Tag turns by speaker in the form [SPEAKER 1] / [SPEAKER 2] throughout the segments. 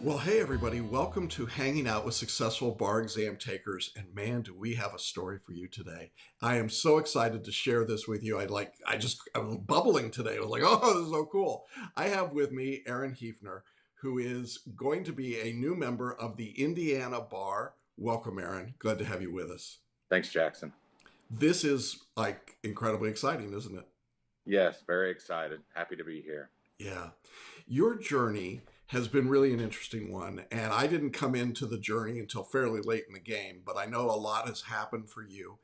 [SPEAKER 1] Well, hey everybody, welcome to Hanging Out with Successful Bar Exam Takers, and man, do we have a story for you today. I am so excited to share this with you. I'm bubbling today. I was like, oh, this is so cool. I have with me Aaron Heifner, who is going to be a new member of the Indiana Bar. Welcome, Aaron. Glad to have you with us.
[SPEAKER 2] Thanks, Jackson.
[SPEAKER 1] This is like incredibly exciting, isn't it?
[SPEAKER 2] Yes, very excited. Happy to be here.
[SPEAKER 1] Yeah. Your journey has been really an interesting one. And I didn't come into the journey until fairly late in the game, but I know a lot has happened for you.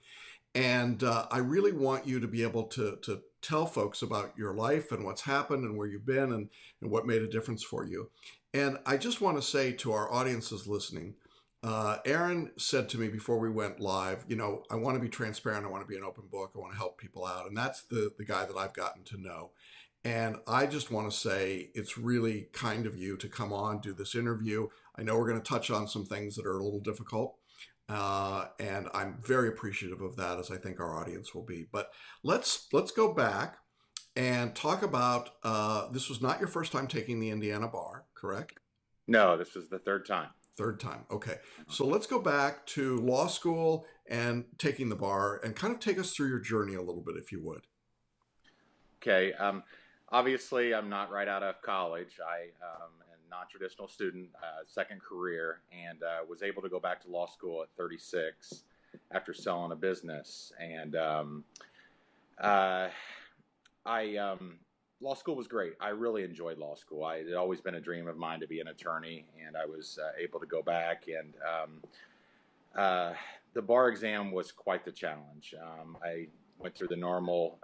[SPEAKER 1] And I really want you to be able to tell folks about your life and what's happened and where you've been and what made a difference for you. And I just want to say to our audiences listening, Aaron said to me before we went live, I want to be transparent. I want to be an open book. I want to help people out. And that's the guy that I've gotten to know. And I just want to say it's really kind of you to come on, do this interview. I know we're going to touch on some things that are a little difficult. And I'm very appreciative of that, as I think our audience will be. But let's go back and talk about, this was not your first time taking the Indiana bar, correct?
[SPEAKER 2] No, this is the third time.
[SPEAKER 1] Third time. Okay. So let's go back to law school and taking the bar and kind of take us through your journey a little bit, if you would.
[SPEAKER 2] Okay. Obviously, I'm not right out of college. I am a non-traditional student, second career, and was able to go back to law school at 36 after selling a business. And law school was great. I really enjoyed law school. It had always been a dream of mine to be an attorney, and I was able to go back. And the bar exam was quite the challenge. I went through the normal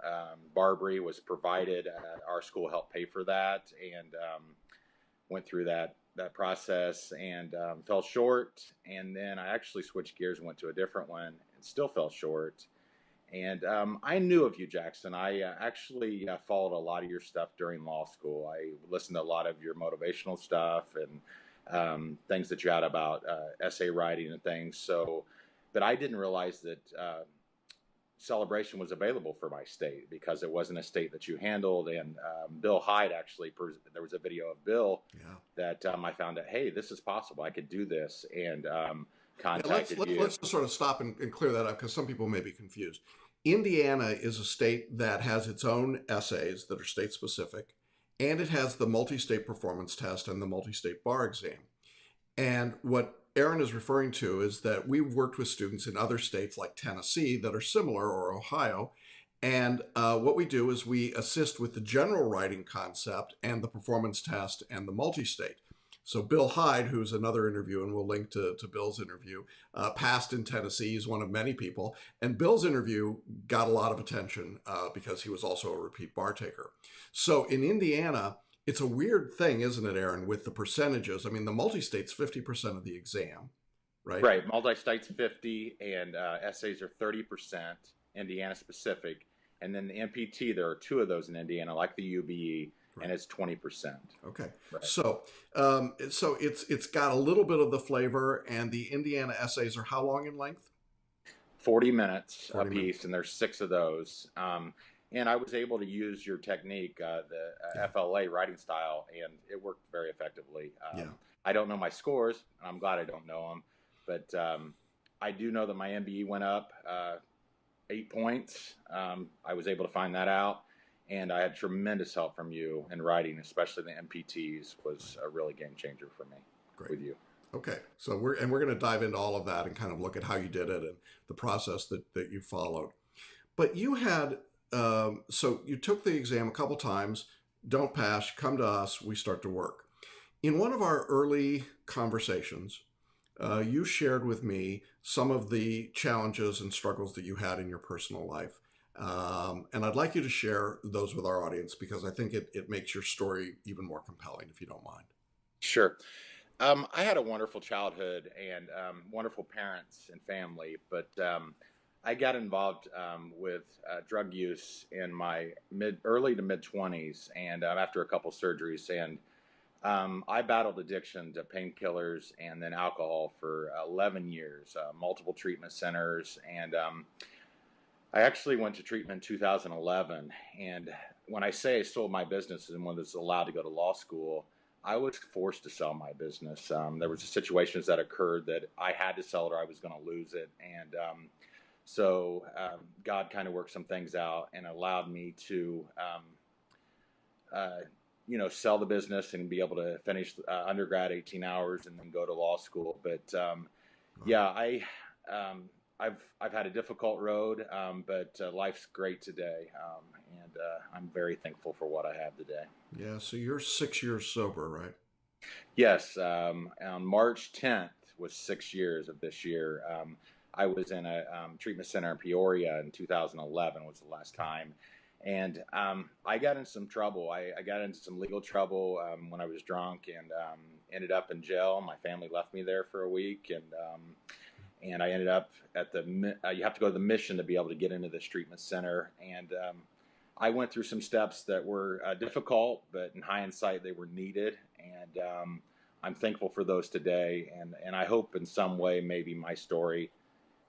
[SPEAKER 2] Barbary was provided. Our school helped pay for that, and went through that process and fell short. And then I actually switched gears and went to a different one and still fell short. And I knew of you, Jackson. I actually followed a lot of your stuff during law school. I listened to a lot of your motivational stuff and things that you had about essay writing and things. So, but I didn't realize that celebration was available for my state because it wasn't a state that you handled. And Bill Hyde actually, there was a video of Bill that I found out, hey, this is possible. I could do this, and contacted you.
[SPEAKER 1] Let's just sort of stop and clear that up because some people may be confused. Indiana is a state that has its own essays that are state specific, and it has the multi-state performance test and the multi-state bar exam. And what Aaron is referring to is that we've worked with students in other states like Tennessee that are similar, or Ohio. And what we do is we assist with the general writing concept and the performance test and the multi-state. So Bill Hyde, who's another interview, and we'll link to Bill's interview, passed in Tennessee. He's one of many people. And Bill's interview got a lot of attention because he was also a repeat bar taker. So in Indiana, it's a weird thing, isn't it, Aaron, with the percentages? I mean, the multi-state's 50% of the exam, right?
[SPEAKER 2] Right. Multi-state's 50, and essays are 30%, Indiana specific. And then the MPT, there are two of those in Indiana, like the UBE, and it's 20%.
[SPEAKER 1] Okay.
[SPEAKER 2] Right.
[SPEAKER 1] So it's got a little bit of the flavor, and the Indiana essays are how long in length?
[SPEAKER 2] 40 minutes a piece, and there's 6 of those. And I was able to use your technique, the FLA writing style, and it worked very effectively. I don't know my scores, and I'm glad I don't know them, but I do know that my MBE went up 8 points. I was able to find that out. And I had tremendous help from you in writing, especially the MPTs was a really game changer for me.
[SPEAKER 1] Great.
[SPEAKER 2] With you.
[SPEAKER 1] Okay. So we're going to dive into all of that and kind of look at how you did it and the process that you followed. But you had, so you took the exam a couple times, don't pass, come to us, we start to work. In one of our early conversations, you shared with me some of the challenges and struggles that you had in your personal life. And I'd like you to share those with our audience because I think it makes your story even more compelling, if you don't mind.
[SPEAKER 2] Sure. I had a wonderful childhood and wonderful parents and family, but I got involved with drug use in my early to mid 20s, and after a couple surgeries, and I battled addiction to painkillers and then alcohol for 11 years, multiple treatment centers, and I actually went to treatment in 2011, and when I say I sold my business and was allowed to go to law school, I was forced to sell my business. There was situations that occurred that I had to sell it or I was going to lose it. And God kind of worked some things out and allowed me to, sell the business and be able to finish undergrad 18 hours and then go to law school. But yeah, I've had a difficult road, but life's great today, and I'm very thankful for what I have today.
[SPEAKER 1] Yeah, so you're 6 years sober, right?
[SPEAKER 2] Yes, on March 10th was 6 years of this year. I was in a treatment center in Peoria in 2011 was the last time. And I got in some trouble. I got into some legal trouble when I was drunk and ended up in jail. My family left me there for a week, and I ended up at you have to go to the mission to be able to get into this treatment center. And I went through some steps that were difficult, but in hindsight, they were needed. And I'm thankful for those today. And I hope in some way maybe my story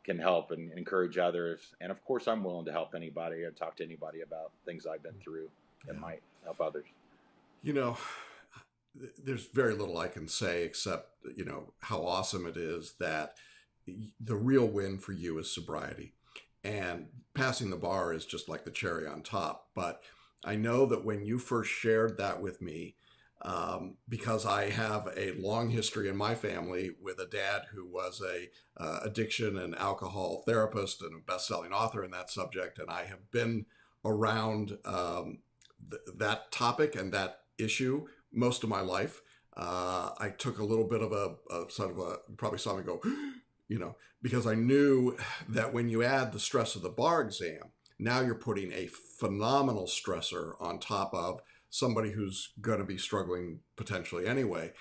[SPEAKER 2] can help and encourage others. And of course, I'm willing to help anybody or talk to anybody about things I've been through that might help others.
[SPEAKER 1] There's very little I can say except, how awesome it is that the real win for you is sobriety. And passing the bar is just like the cherry on top. But I know that when you first shared that with me, because I have a long history in my family with a dad who was a addiction and alcohol therapist and a best-selling author in that subject, and I have been around that topic and that issue most of my life. I took a little bit of a sort of a, you probably saw me go, because I knew that when you add the stress of the bar exam, now you're putting a phenomenal stressor on top of somebody who's going to be struggling potentially anyway.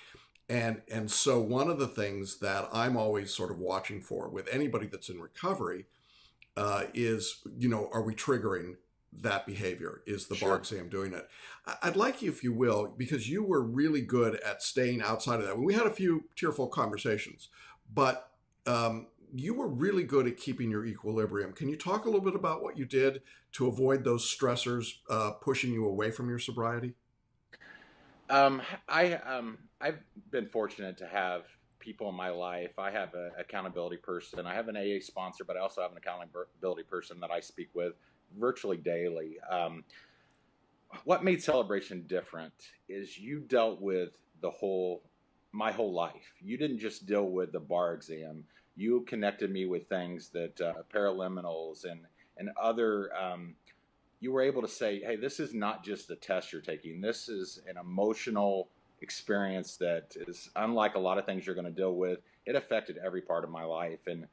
[SPEAKER 1] And so one of the things that I'm always sort of watching for with anybody that's in recovery is, are we triggering that behavior? Is the bar exam doing it? I'd like you, if you will, because you were really good at staying outside of that. We had a few tearful conversations, but you were really good at keeping your equilibrium. Can you talk a little bit about what you did to avoid those stressors pushing you away from your sobriety?
[SPEAKER 2] I've been fortunate to have people in my life. I have an accountability person. I have an AA sponsor, but I also have an accountability person that I speak with virtually daily. What made Celebration different is you dealt with my whole life. You didn't just deal with the bar exam. You connected me with things that Paraliminals and other. You were able to say, hey, this is not just the test you're taking. This is an emotional experience that is unlike a lot of things you're going to deal with. It affected every part of my life. And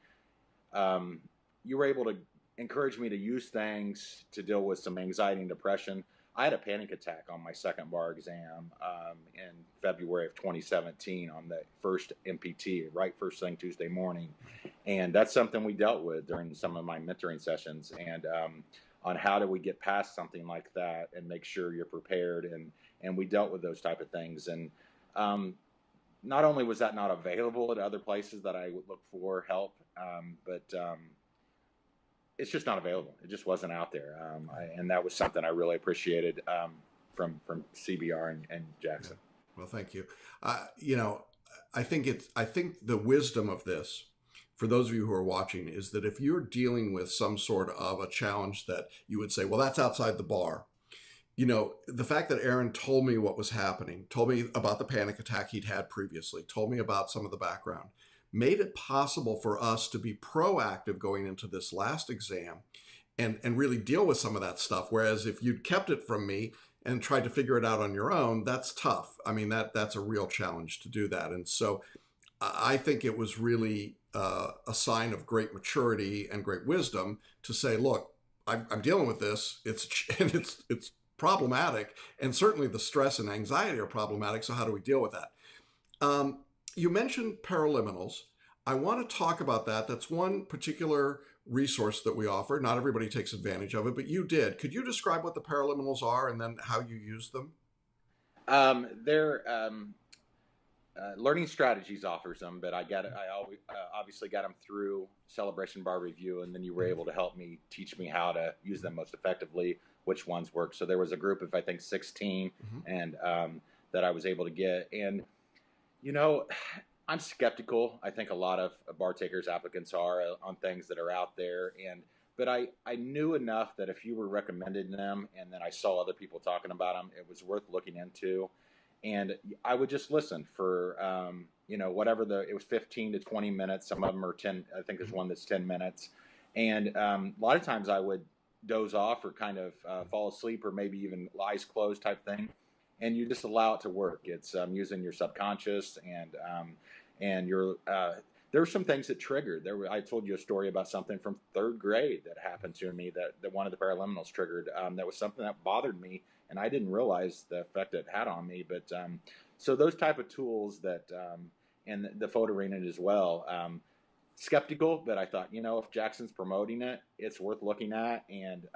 [SPEAKER 2] you were able to encourage me to use things to deal with some anxiety and depression. I had a panic attack on my second bar exam in February of 2017 on the first MPT, right first thing Tuesday morning. And that's something we dealt with during some of my mentoring sessions. And on how do we get past something like that and make sure you're prepared. And we dealt with those type of things. And not only was that not available at other places that I would look for help, but it's just not available. It just wasn't out there. And that was something I really appreciated from CVR and Jackson.
[SPEAKER 1] Well, thank you. I think the wisdom of this, for those of you who are watching, is that if you're dealing with some sort of a challenge that you would say, well, that's outside the bar. The fact that Aaron told me what was happening, told me about the panic attack he'd had previously, told me about some of the background, made it possible for us to be proactive going into this last exam and really deal with some of that stuff. Whereas if you'd kept it from me and tried to figure it out on your own, that's tough. I mean, that's a real challenge to do that. And so I think it was really a sign of great maturity and great wisdom to say, look, I'm dealing with this. It's problematic. And certainly the stress and anxiety are problematic. So how do we deal with that? You mentioned Paraliminals. I want to talk about that. That's one particular resource that we offer. Not everybody takes advantage of it, but you did. Could you describe what the Paraliminals are and then how you use them?
[SPEAKER 2] They're Learning Strategies offers them, but I obviously got them through Celebration Bar Review, and then you were able to help me teach me how to use them most effectively, which ones work. So there was a group of, I think, 16, and that I was able to get. And, you know, I'm skeptical. I think a lot of bar takers, applicants are on things that are out there. But I knew enough that if you were recommending them and then I saw other people talking about them, it was worth looking into. And I would just listen for, whatever it was 15 to 20 minutes. Some of them are 10. I think there's one that's 10 minutes. And a lot of times I would doze off or kind of fall asleep or maybe even eyes closed type thing. And you just allow it to work. It's using your subconscious and your there were some things that triggered. I told you a story about something from third grade that happened to me that one of the Paraliminals triggered. That was something that bothered me, and I didn't realize the effect it had on me. But so those type of tools and the PhotoReading as well. Skeptical, but I thought, if Jackson's promoting it, it's worth looking at, and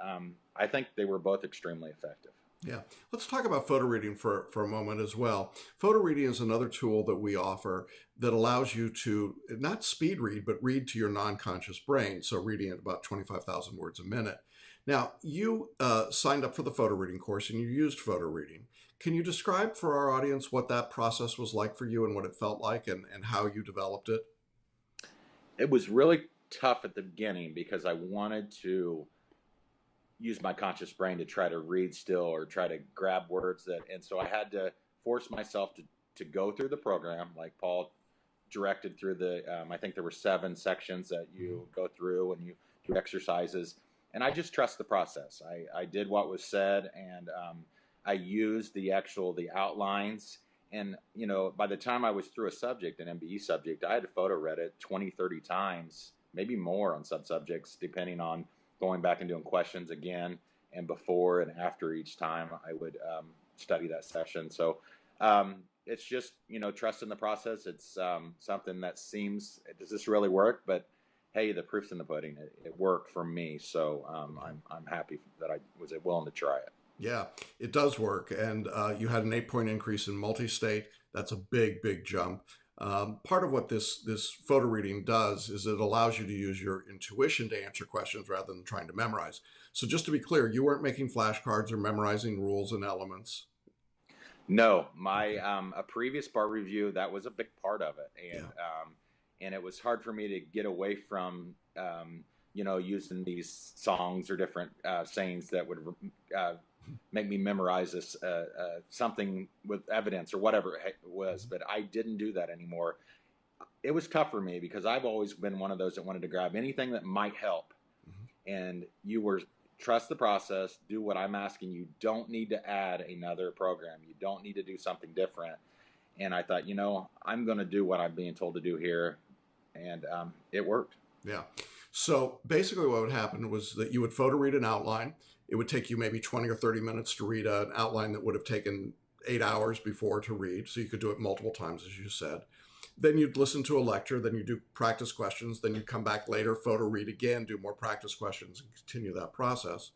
[SPEAKER 2] I think they were both extremely effective.
[SPEAKER 1] Yeah. Let's talk about photo reading for a moment as well. Photo reading is another tool that we offer that allows you to not speed read, but read to your non-conscious brain. So reading at about 25,000 words a minute. Now, you signed up for the photo reading course and you used photo reading. Can you describe for our audience what that process was like for you and what it felt like and how you developed it?
[SPEAKER 2] It was really tough at the beginning because I wanted to use my conscious brain to try to read still or try to grab words and so I had to force myself to go through the program like Paul directed through I think there were 7 sections that you go through and you do exercises, and I just trust the process. I did what was said, and I used the outlines, and by the time I was through a subject, an MBE subject, I had to photo read it 20-30 times, maybe more on subjects, depending on going back and doing questions again, and before and after each time I would study that session. So it's just, trust in the process. It's something that seems, does this really work? But hey, the proof's in the pudding. It worked for me. So I'm happy that I was willing to try it.
[SPEAKER 1] Yeah, it does work. And you had an 8-point increase in multi-state. That's a big, big jump. Part of what this photo reading does is it allows you to use your intuition to answer questions rather than trying to memorize. So just to be clear, you weren't making flashcards or memorizing rules and elements.
[SPEAKER 2] No, my a previous bar review, that was a big part of it, and it was hard for me to get away from using these songs or different sayings that would make me memorize this something with evidence or whatever it was, but I didn't do that anymore. It was tough for me because I've always been one of those that wanted to grab anything that might help. And trust the process, do what I'm asking. You don't need to add another program. You don't need to do something different. And I thought, I'm going to do what I'm being told to do here. And it worked.
[SPEAKER 1] Yeah. So basically what would happen was that you would photo read an outline. It would take you maybe 20 or 30 minutes to read an outline that would have taken 8 hours before to read. So you could do it multiple times, as you said. Then you'd listen to a lecture, then you do practice questions, then you'd come back later, photo read again, do more practice questions, and continue that process.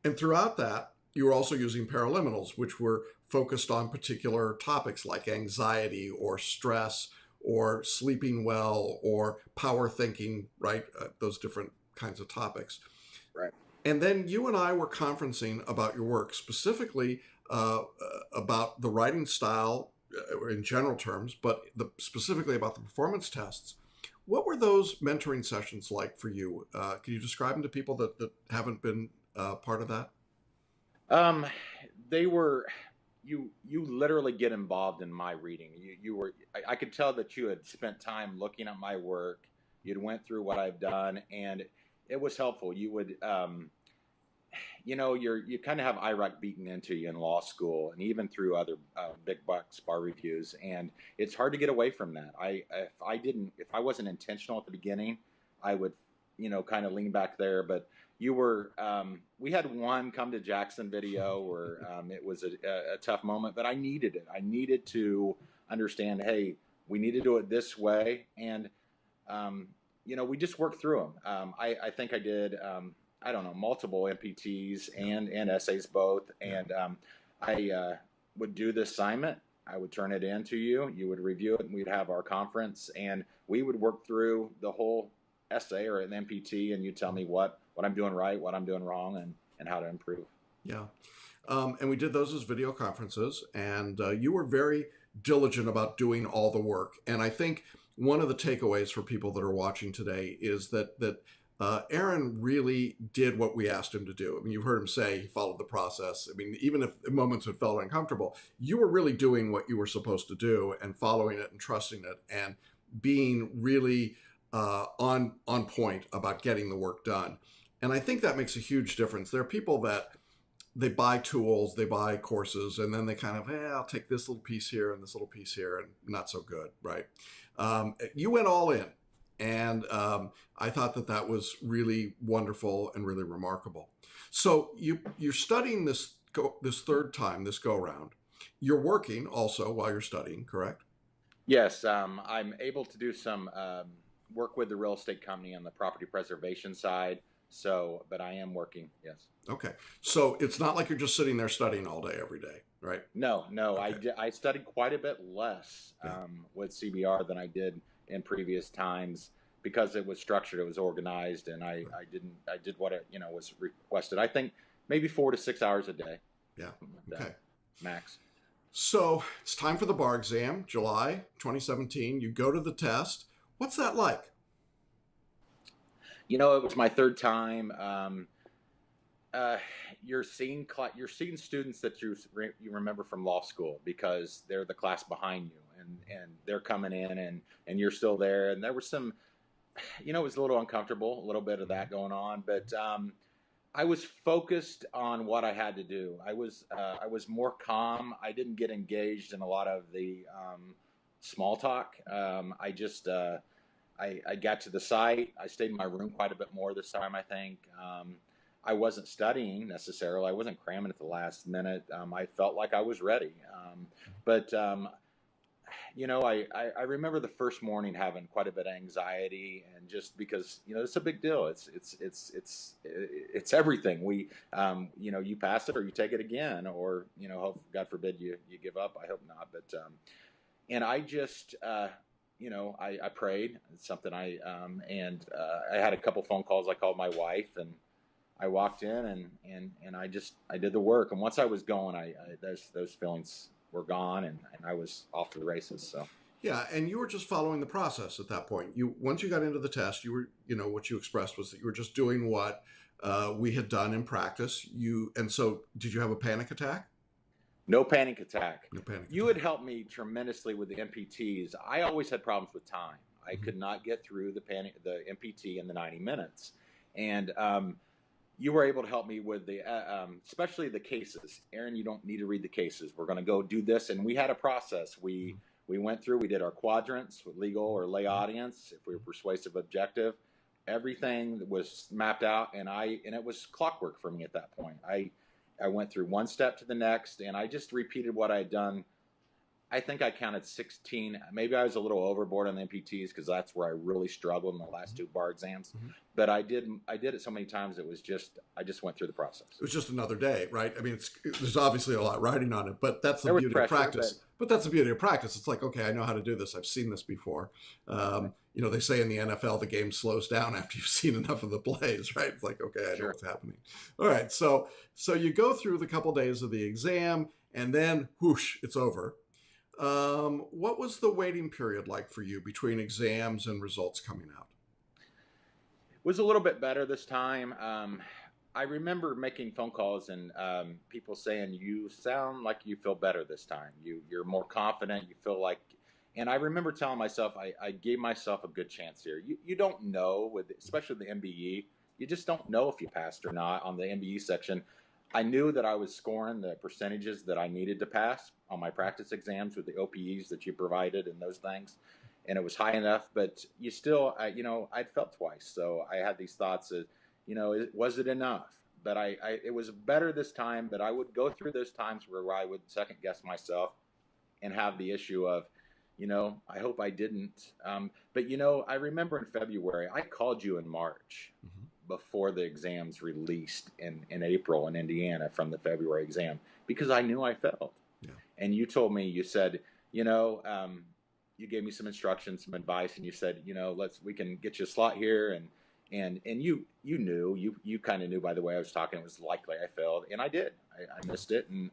[SPEAKER 1] And throughout that, you were also using Paraliminals, which were focused on particular topics like anxiety or stress or sleeping well or power thinking, right? Those different kinds of topics.
[SPEAKER 2] Right.
[SPEAKER 1] And then you and I were conferencing about your work, specifically about the writing style in general terms, but specifically about the performance tests. What were those mentoring sessions like for you? Can you describe them to people that haven't been part of that?
[SPEAKER 2] They were, you literally get involved in my reading. I could tell that you had spent time looking at my work. You'd went through what I've done, and it was helpful. You would, you kind of have IROC beaten into you in law school and even through other big bucks bar reviews. And it's hard to get away from that. If I wasn't intentional at the beginning, I would, kind of lean back there. But we had one come to Jackson video where it was a tough moment, but I needed it. I needed to understand, hey, we need to do it this way. And, we just worked through them. I think I did, I don't know, multiple MPTs and essays both. And I would do the assignment. I would turn it in to you. You would review it, and we'd have our conference, and we would work through the whole essay or an MPT, and you tell me what I'm doing right, what I'm doing wrong, and how to improve.
[SPEAKER 1] Yeah. And we did those as video conferences, and you were very diligent about doing all the work. And I think one of the takeaways for people that are watching today is that Aaron really did what we asked him to do. I mean, you've heard him say he followed the process. I mean, even if in moments it felt uncomfortable, you were really doing what you were supposed to do and following it and trusting it and being really on point about getting the work done. And I think that makes a huge difference. There are people that they buy tools, they buy courses, and then they kind of, I'll take this little piece here and this little piece here, and not so good, right? You went all in, and I thought that that was really wonderful and really remarkable. So you're studying this third time, this go round. You're working also while you're studying, correct?
[SPEAKER 2] Yes, I'm able to do some work with the real estate company on the property preservation side. So, but I am working, yes.
[SPEAKER 1] Okay. So it's not like you're just sitting there studying all day, every day, right?
[SPEAKER 2] No, no.
[SPEAKER 1] Okay.
[SPEAKER 2] I studied quite a bit less
[SPEAKER 1] Yeah.
[SPEAKER 2] with CBR than I did in previous times because it was structured, it was organized, and I did what it was requested. I think maybe 4 to 6 hours a day.
[SPEAKER 1] Yeah.
[SPEAKER 2] Like
[SPEAKER 1] Okay.
[SPEAKER 2] Max.
[SPEAKER 1] So it's time for the bar exam, July 2017. You go to the test. What's that like?
[SPEAKER 2] It was my third time. You're seeing students that you remember from law school because they're the class behind you, and they're coming in, and you're still there. And there was some, it was a little uncomfortable, a little bit of that going on, but I was focused on what I had to do. I was more calm. I didn't get engaged in a lot of the small talk. I just I got to the site. I stayed in my room quite a bit more this time, I think. I wasn't studying necessarily. I wasn't cramming at the last minute. I felt like I was ready. But I remember the first morning having quite a bit of anxiety, and just because it's a big deal. It's everything. You pass it or you take it again, or God forbid you give up. I hope not. But and I just I prayed. It's something I had a couple phone calls. I called my wife, and I walked in, and I did the work. And once I was going, those feelings were gone, and I was off to the races. So
[SPEAKER 1] Yeah, and you were just following the process at that point. Once you got into the test, you were, what you expressed was that you were just doing what we had done in practice. And so did you have a panic attack?
[SPEAKER 2] No panic attack.
[SPEAKER 1] No panic
[SPEAKER 2] You
[SPEAKER 1] attack.
[SPEAKER 2] had helped me tremendously with the MPTs. I always had problems with time. I could not get through the MPT in the 90 minutes. And you were able to help me with the, especially the cases. Aaron, you don't need to read the cases. We're going to go do this. And we had a process. We went through, we did our quadrants with legal or lay audience, if we were persuasive, objective. Everything was mapped out, and it was clockwork for me at that point. I went through one step to the next, and I just repeated what I had done. I think I counted 16. Maybe I was a little overboard on the MPTs because that's where I really struggled in the last two bar exams. But I did it so many times. I just went through the process.
[SPEAKER 1] It was just another day, right? I mean, there's obviously a lot riding on it, but that's the
[SPEAKER 2] There was
[SPEAKER 1] beauty
[SPEAKER 2] pressure,
[SPEAKER 1] of practice. But that's the beauty of practice. It's like, okay, I know how to do this. I've seen this before. They say in the NFL, the game slows down after you've seen enough of the plays, right? It's like, okay, I know what's happening. All right, so you go through the couple days of the exam, and then whoosh, it's over. What was the waiting period like for you between exams and results coming out?
[SPEAKER 2] It was a little bit better this time. I remember making phone calls and people saying, "You sound like you feel better this time. You're more confident. You feel like." And I remember telling myself, I gave myself a good chance here. You don't know, especially the MBE, you just don't know if you passed or not on the MBE section. I knew that I was scoring the percentages that I needed to pass on my practice exams with the OPEs that you provided and those things, and it was high enough. But you still, I'd felt twice, so I had these thoughts of, was it enough? But it was better this time. But I would go through those times where I would second guess myself and have the issue of, I hope I didn't. But I remember in February, I called you in March. Before the exams released in April in Indiana from the February exam, because I knew I failed. Yeah. And you told me, you said, you gave me some instructions, some advice, and you said, we can get you a slot here, And you kind of knew by the way I was talking, it was likely I failed, and I did. I missed it, and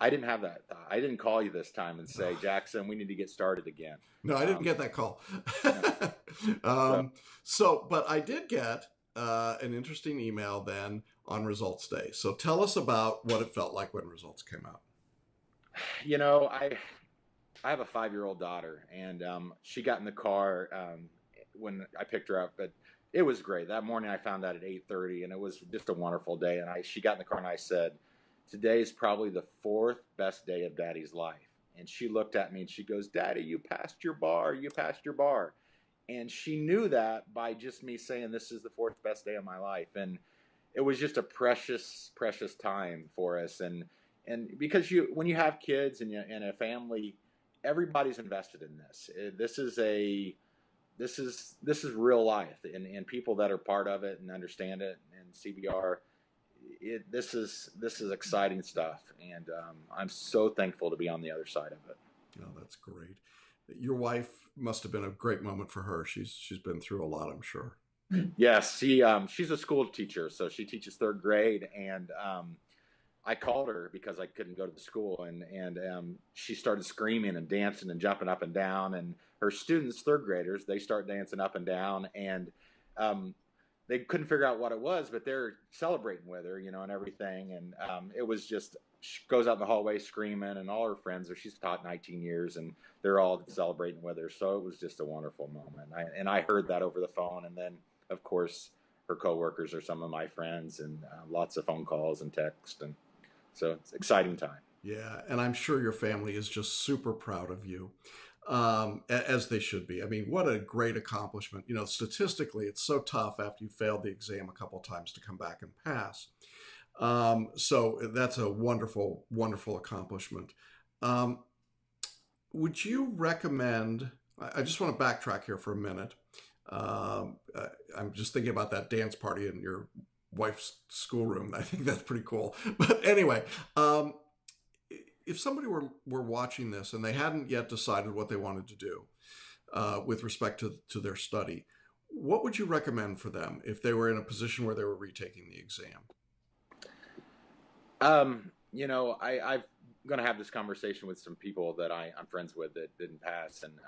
[SPEAKER 2] I didn't have that thought. I didn't call you this time and say, Jackson, we need to get started again.
[SPEAKER 1] No, I didn't get that call.
[SPEAKER 2] No. So,
[SPEAKER 1] But I did get an interesting email then on results day. So tell us about what it felt like when results came out.
[SPEAKER 2] I have a 5-year-old daughter, and she got in the car when I picked her up. But it was great. That morning I found out at 8:30, and it was just a wonderful day. And she got in the car, and I said, today is probably the 4th best day of Daddy's life. And she looked at me and she goes, Daddy, you passed your bar. You passed your bar. And she knew that by just me saying this is the 4th best day of my life. And it was just a precious, precious time for us. And because when you have kids and a family, everybody's invested in this. This is real life, and people that are part of it and understand it. And CVR, this is exciting stuff, and I'm so thankful to be on the other side of it.
[SPEAKER 1] Oh, that's great. Your wife must have been a great moment for her. She's been through a lot, I'm sure.
[SPEAKER 2] Yes, she's a school teacher, so she teaches 3rd grade, and I called her because I couldn't go to the school, and she started screaming and dancing and jumping up and down, and her students, 3rd graders, they start dancing up and down, and they couldn't figure out what it was, but they're celebrating with her, and everything. And it was just, she goes out in the hallway screaming, and all her friends, she's taught 19 years, and they're all celebrating with her. So it was just a wonderful moment. I heard that over the phone. And then, of course, her coworkers are some of my friends, and lots of phone calls and texts. And so it's an exciting time.
[SPEAKER 1] Yeah. And I'm sure your family is just super proud of you. As they should be. I mean, what a great accomplishment. Statistically, it's so tough after you failed the exam a couple of times to come back and pass. So that's a wonderful, wonderful accomplishment. Would you recommend, I just want to backtrack here for a minute. I'm just thinking about that dance party in your wife's schoolroom. I think that's pretty cool. But anyway, if somebody were watching this and they hadn't yet decided what they wanted to do with respect to their study, what would you recommend for them if they were in a position where they were retaking the exam?
[SPEAKER 2] I'm going to have this conversation with some people that I'm friends with that didn't pass. And,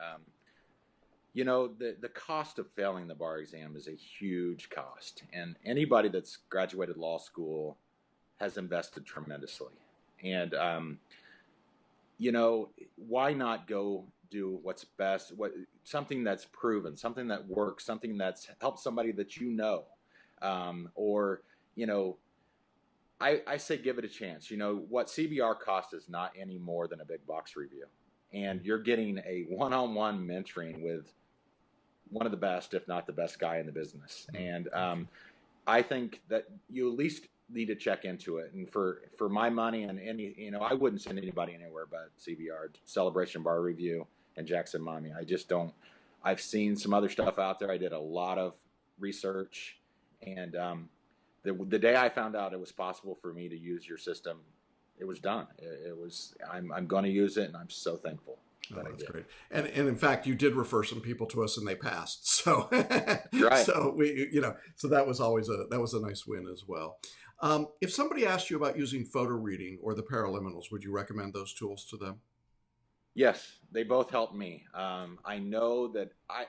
[SPEAKER 2] the cost of failing the bar exam is a huge cost. And anybody that's graduated law school has invested tremendously. And, why not go do what's best, something that's proven, something that works, something that's helped somebody that I say give it a chance. What CVR costs is not any more than a big box review. And you're getting a one-on-one mentoring with one of the best, if not the best guy in the business. And I think that you at least need to check into it. And for my money and I wouldn't send anybody anywhere but CVR, Celebration Bar Review, and Jackson Mommy. I just don't. I've seen some other stuff out there. I did a lot of research, and the day I found out it was possible for me to use your system, it was done. It was. I'm going to use it, and I'm so thankful.
[SPEAKER 1] Oh, that's great. And in fact, you did refer some people to us, and they passed. So
[SPEAKER 2] right.
[SPEAKER 1] So so that was a nice win as well. If somebody asked you about using PhotoReading or the Paraliminals, would you recommend those tools to them?
[SPEAKER 2] Yes, they both helped me. I know that I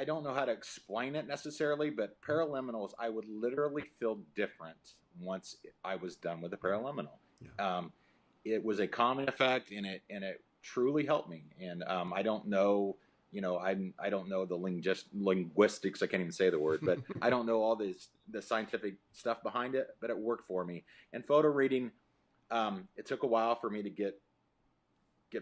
[SPEAKER 2] don't know how to explain it necessarily, but Paraliminals, I would literally feel different once I was done with the Paraliminal. Yeah. It was a calming effect, and it truly helped me. And I don't know, I don't know the linguistics. I can't even say the word, but I don't know all the scientific stuff behind it, but it worked for me. And PhotoReading, it took a while for me to get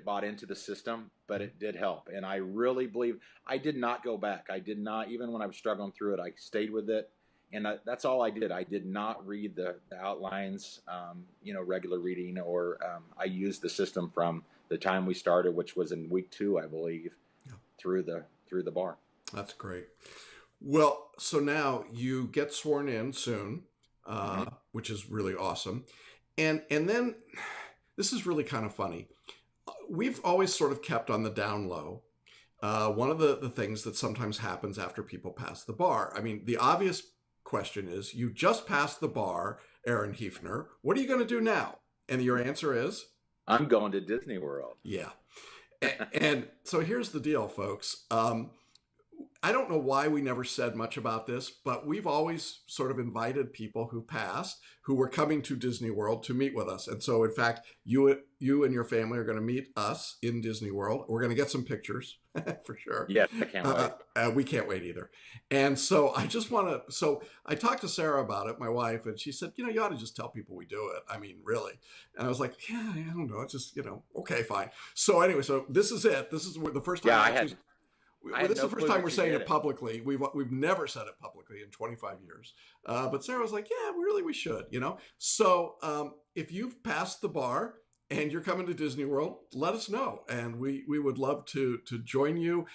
[SPEAKER 2] bought into the system, but it did help. And I really believe I did not go back. I did not, even when I was struggling through it, I stayed with it. And that's all I did. I did not read the outlines, regular reading, or I used the system from the time we started, which was in week 2, I believe, yeah, through the bar.
[SPEAKER 1] That's great. Well, so now you get sworn in soon, which is really awesome. And then this is really kind of funny. We've always sort of kept on the down low one of the things that sometimes happens after people pass the bar. I mean, the obvious question is, you just passed the bar, Aaron Heifner. What are you going to do now? And your answer is?
[SPEAKER 2] I'm going to Disney World.
[SPEAKER 1] Yeah. And so here's the deal, folks. I don't know why we never said much about this, but we've always sort of invited people who passed, who were coming to Disney World, to meet with us. And so, in fact, you and your family are going to meet us in Disney World. We're going to get some pictures for sure.
[SPEAKER 2] Yes, I can't wait.
[SPEAKER 1] We can't wait either. And so I just want to, so I talked to Sarah about it, my wife, and she said, you ought to just tell people we do it. I mean, really. And I was like, yeah, I don't know. It's just, okay, fine. So anyway, so this is it. This is the first time this is the first time we're saying it publicly. We've never said it publicly in 25 years. But Sarah was like, yeah, really, we should, So if you've passed the bar and you're coming to Disney World, let us know. And we would love to join you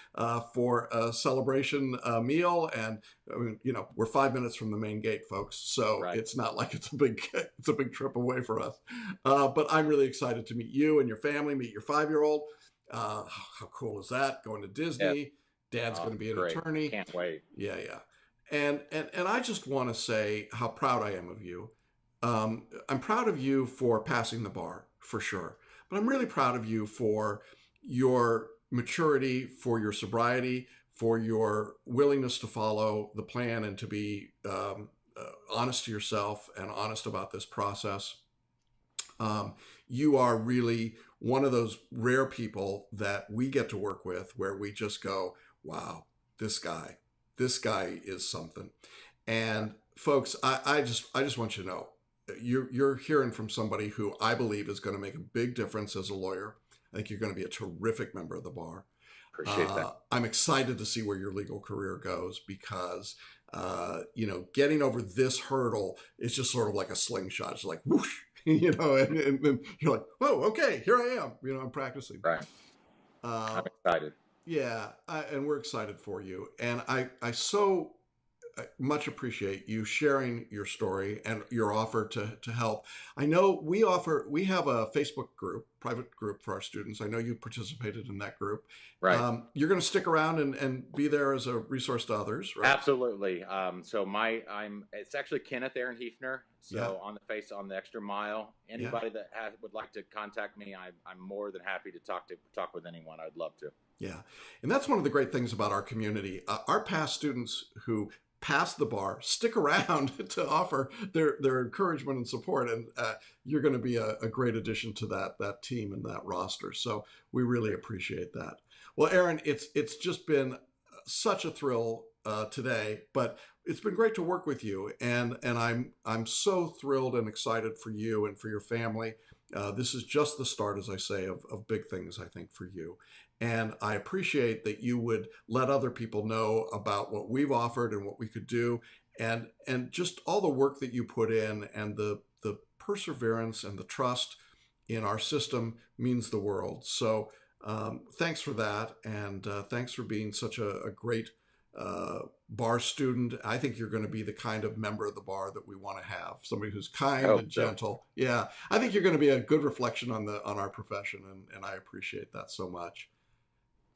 [SPEAKER 1] for a celebration meal. And, we're 5 minutes from the main gate, folks. So It's not like it's a big trip away for us. But I'm really excited to meet you and your family, meet your 5-year-old. How cool is that? Going to Disney. Yep. Dad's going to be an attorney.
[SPEAKER 2] Can't wait.
[SPEAKER 1] Yeah. And I just want to say how proud I am of you. I'm proud of you for passing the bar, for sure. But I'm really proud of you for your maturity, for your sobriety, for your willingness to follow the plan and to be honest to yourself and honest about this process. You are really one of those rare people that we get to work with where we just go, wow, this guy is something. And folks, I just want you to know, you're hearing from somebody who I believe is going to make a big difference as a lawyer. I think you're going to be a terrific member of the bar.
[SPEAKER 2] Appreciate that.
[SPEAKER 1] I'm excited to see where your legal career goes because, getting over this hurdle is just sort of like a slingshot. It's like, whoosh, and you're like, oh, okay, here I am. I'm practicing.
[SPEAKER 2] Right. I'm excited.
[SPEAKER 1] Yeah, and we're excited for you. And I so much appreciate you sharing your story and your offer to help. I know we have a Facebook group, private group for our students. I know you participated in that group.
[SPEAKER 2] Right.
[SPEAKER 1] You're going to stick around and be there as a resource to others, right?
[SPEAKER 2] Absolutely. It's actually Kenneth Aaron Heifner. So on the Extra Mile, anybody that would like to contact me, I'm more than happy to talk with anyone. I'd love to.
[SPEAKER 1] Yeah. And that's one of the great things about our community. Our past students who pass the bar stick around to offer their encouragement and support, and you're going to be a great addition to that team and that roster. So we really appreciate that. Well, Aaron, it's just been such a thrill today, but it's been great to work with you, and I'm so thrilled and excited for you and for your family. This is just the start, as I say, of big things, I think, for you. And I appreciate that you would let other people know about what we've offered and what we could do, and just all the work that you put in, and the perseverance and the trust in our system means the world. So thanks for that, and thanks for being such a great bar student. I think you're going to be the kind of member of the bar that we want to have, somebody who's kind and gentle. Yeah, I think you're going to be a good reflection on our profession, and I appreciate that so much.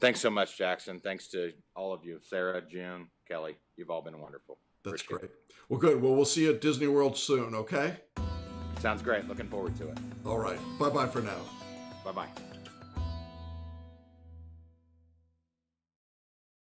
[SPEAKER 2] Thanks so much, Jackson. Thanks to all of you, Sarah, June, Kelly. You've all been wonderful.
[SPEAKER 1] That's great. Well, good. Well, we'll see you at Disney World soon, okay?
[SPEAKER 2] Sounds great. Looking forward to it.
[SPEAKER 1] All right. Bye-bye for now.
[SPEAKER 2] Bye-bye.